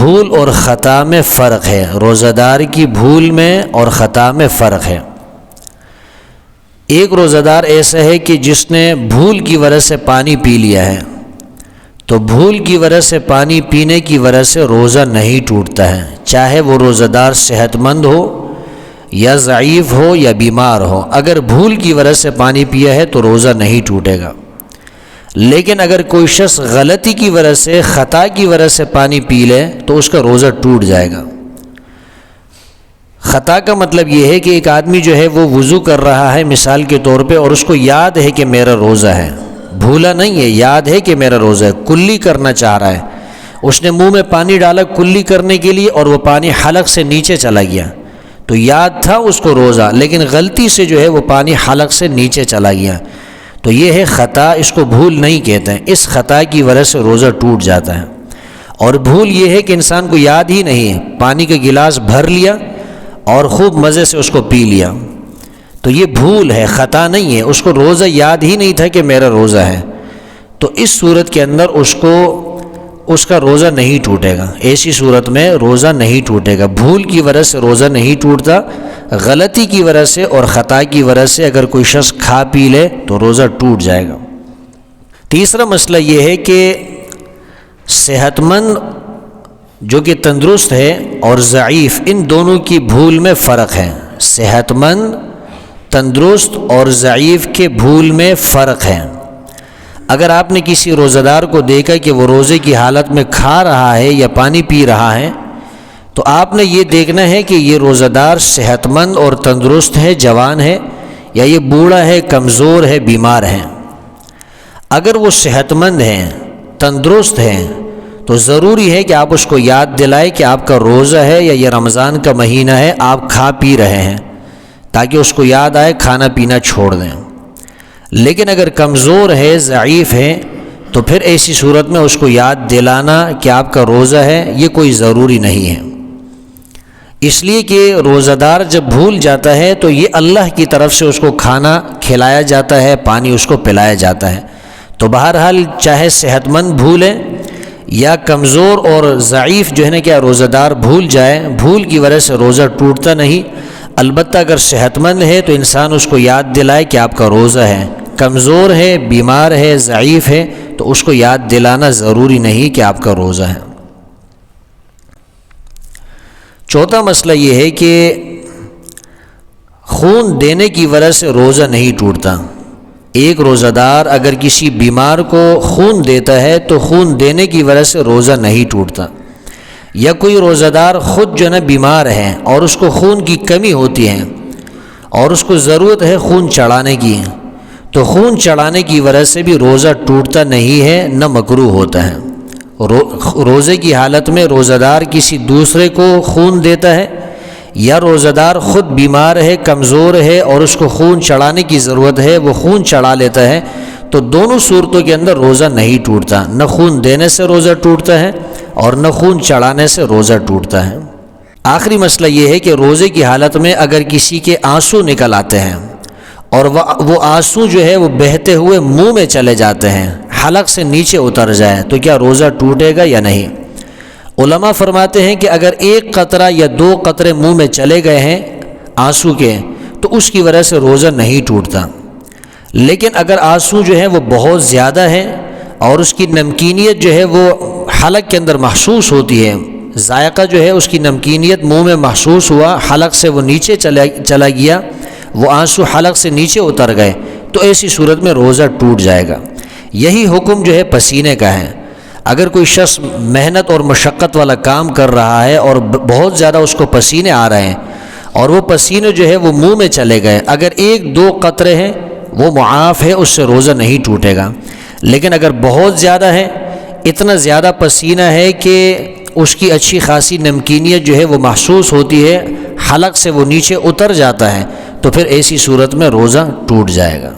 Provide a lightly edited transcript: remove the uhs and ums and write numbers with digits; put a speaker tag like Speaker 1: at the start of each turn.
Speaker 1: بھول اور خطا میں فرق ہے، روزہ دار کی بھول میں اور خطا میں فرق ہے۔ ایک روزہ دار ایسا ہے کہ جس نے بھول کی وجہ سے پانی پی لیا ہے، تو بھول کی وجہ سے پانی پینے کی وجہ سے روزہ نہیں ٹوٹتا ہے، چاہے وہ روزہ دار صحت مند ہو یا ضعیف ہو یا بیمار ہو۔ اگر بھول کی وجہ سے پانی پیا ہے تو روزہ نہیں ٹوٹے گا۔ لیکن اگر کوئی شخص غلطی کی وجہ سے، خطا کی وجہ سے پانی پی لے تو اس کا روزہ ٹوٹ جائے گا۔ خطا کا مطلب یہ ہے کہ ایک آدمی جو ہے وہ وضو کر رہا ہے مثال کے طور پہ، اور اس کو یاد ہے کہ میرا روزہ ہے، بھولا نہیں ہے، یاد ہے کہ میرا روزہ ہے، کلی کرنا چاہ رہا ہے، اس نے منہ میں پانی ڈالا کلی کرنے کے لیے اور وہ پانی حلق سے نیچے چلا گیا، تو یاد تھا اس کو روزہ، لیکن غلطی سے جو ہے وہ پانی حلق سے نیچے چلا گیا، تو یہ ہے خطا، اس کو بھول نہیں کہتے ہیں۔ اس خطا کی وجہ سے روزہ ٹوٹ جاتا ہے۔ اور بھول یہ ہے کہ انسان کو یاد ہی نہیں ہے، پانی کا گلاس بھر لیا اور خوب مزے سے اس کو پی لیا، تو یہ بھول ہے، خطا نہیں ہے، اس کو روزہ یاد ہی نہیں تھا کہ میرا روزہ ہے، تو اس صورت کے اندر اس کا روزہ نہیں ٹوٹے گا۔ ایسی صورت میں روزہ نہیں ٹوٹے گا۔ بھول کی وجہ سے روزہ نہیں ٹوٹتا، غلطی کی وجہ سے اور خطا کی وجہ سے اگر کوئی شخص کھا پی لے تو روزہ ٹوٹ جائے گا۔ تیسرا مسئلہ یہ ہے کہ صحت مند جو کہ تندرست ہے اور ضعیف، ان دونوں کی بھول میں فرق ہے۔ صحت مند، تندرست اور ضعیف کے بھول میں فرق ہے۔ اگر آپ نے کسی روزہ دار کو دیکھا کہ وہ روزے کی حالت میں کھا رہا ہے یا پانی پی رہا ہے، تو آپ نے یہ دیکھنا ہے کہ یہ روزہ دار صحت مند اور تندرست ہے، جوان ہے، یا یہ بوڑھا ہے، کمزور ہے، بیمار ہے۔ اگر وہ صحت مند ہیں، تندرست ہیں، تو ضروری ہے کہ آپ اس کو یاد دلائیں کہ آپ کا روزہ ہے یا یہ رمضان کا مہینہ ہے، آپ کھا پی رہے ہیں، تاکہ اس کو یاد آئے، کھانا پینا چھوڑ دیں۔ لیکن اگر کمزور ہے، ضعیف ہے، تو پھر ایسی صورت میں اس کو یاد دلانا کہ آپ کا روزہ ہے یہ کوئی ضروری نہیں ہے، اس لیے کہ روزہ دار جب بھول جاتا ہے تو یہ اللہ کی طرف سے اس کو کھانا کھلایا جاتا ہے، پانی اس کو پلایا جاتا ہے۔ تو بہرحال چاہے صحت مند بھولے یا کمزور اور ضعیف جو ہے نا کیا روزہ دار بھول جائے، بھول کی وجہ سے روزہ ٹوٹتا نہیں۔ البتہ اگر صحت مند ہے تو انسان اس کو یاد دلائے کہ آپ کا روزہ ہے، کمزور ہے، بیمار ہے، ضعیف ہے، تو اس کو یاد دلانا ضروری نہیں کہ آپ کا روزہ ہے۔ چوتھا مسئلہ یہ ہے کہ خون دینے کی وجہ سے روزہ نہیں ٹوٹتا۔ ایک روزہ دار اگر کسی بیمار کو خون دیتا ہے تو خون دینے کی وجہ سے روزہ نہیں ٹوٹتا، یا کوئی روزہ دار خود جو ہے نا بیمار ہے اور اس کو خون کی کمی ہوتی ہے اور اس کو ضرورت ہے خون چڑھانے کی، تو خون چڑھانے کی وجہ سے بھی روزہ ٹوٹتا نہیں ہے، نہ مکروہ ہوتا ہے۔ روزے کی حالت میں روزہ دار کسی دوسرے کو خون دیتا ہے، یا روزہ دار خود بیمار ہے، کمزور ہے اور اس کو خون چڑھانے کی ضرورت ہے، وہ خون چڑھا لیتا ہے، تو دونوں صورتوں کے اندر روزہ نہیں ٹوٹتا، نہ خون دینے سے روزہ ٹوٹتا ہے اور نہ خون چڑھانے سے روزہ ٹوٹتا ہے۔ آخری مسئلہ یہ ہے کہ روزے کی حالت میں اگر کسی کے آنسو نکل آتے ہیں اور وہ آنسو جو ہے وہ بہتے ہوئے منہ میں چلے جاتے ہیں، حلق سے نیچے اتر جائے، تو کیا روزہ ٹوٹے گا یا نہیں؟ علماء فرماتے ہیں کہ اگر ایک قطرہ یا دو قطرے منہ میں چلے گئے ہیں آنسو کے تو اس کی وجہ سے روزہ نہیں ٹوٹتا، لیکن اگر آنسو جو ہے وہ بہت زیادہ ہے اور اس کی نمکینیت جو ہے وہ حلق کے اندر محسوس ہوتی ہے، ذائقہ جو ہے اس کی نمکینیت منہ میں محسوس ہوا، حلق سے وہ نیچے چلا گیا، وہ آنسو حلق سے نیچے اتر گئے، تو ایسی صورت میں روزہ ٹوٹ جائے گا۔ یہی حکم جو ہے پسینے کا ہے۔ اگر کوئی شخص محنت اور مشقت والا کام کر رہا ہے اور بہت زیادہ اس کو پسینے آ رہے ہیں اور وہ پسینے جو ہے وہ منہ میں چلے گئے، اگر ایک دو قطرے ہیں وہ معاف ہے، اس سے روزہ نہیں ٹوٹے گا، لیکن اگر بہت زیادہ ہے، اتنا زیادہ پسینہ ہے کہ اس کی اچھی خاصی نمکینیت جو ہے وہ محسوس ہوتی ہے، حلق سے وہ نیچے اتر جاتا ہے، تو پھر ایسی صورت میں روزہ ٹوٹ جائے گا۔